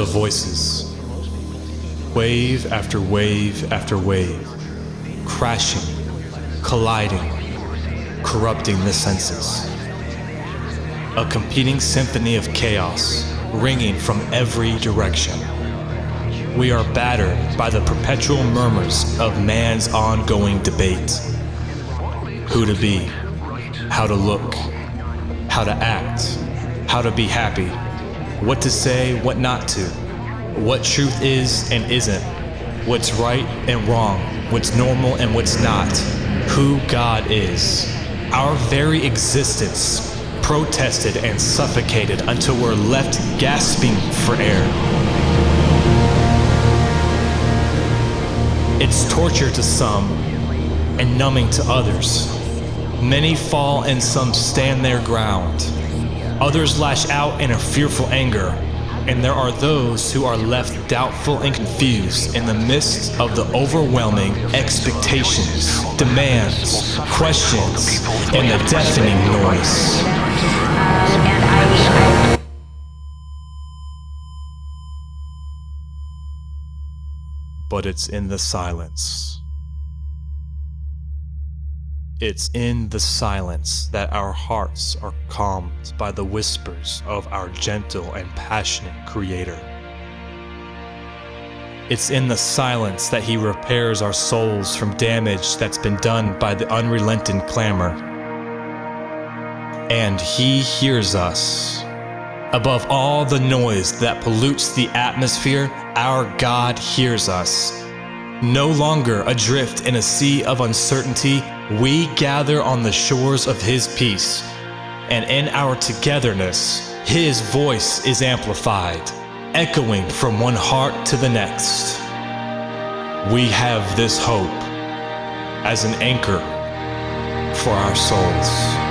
the voices. Wave after wave after wave, crashing, colliding, corrupting the senses. A competing symphony of chaos, ringing from every direction. We are battered by the perpetual murmurs of man's ongoing debate. Who to be, how to look, how to act, how to be happy, what to say, what not to, what truth is and isn't, what's right and wrong, what's normal and what's not, who God is. Our very existence protested and suffocated until we're left gasping for air. It's torture to some and numbing to others. Many fall and some stand their ground. Others lash out in a fearful anger, and there are those who are left doubtful and confused in the midst of the overwhelming expectations, demands, questions, and the deafening noise. But it's in the silence. It's in the silence that our hearts are calmed by the whispers of our gentle and passionate Creator. It's in the silence that He repairs our souls from damage that's been done by the unrelenting clamor. And He hears us. Above all the noise that pollutes the atmosphere, our God hears us. No longer adrift in a sea of uncertainty, we gather on the shores of His peace, and in our togetherness, His voice is amplified, echoing from one heart to the next. We have this hope as an anchor for our souls.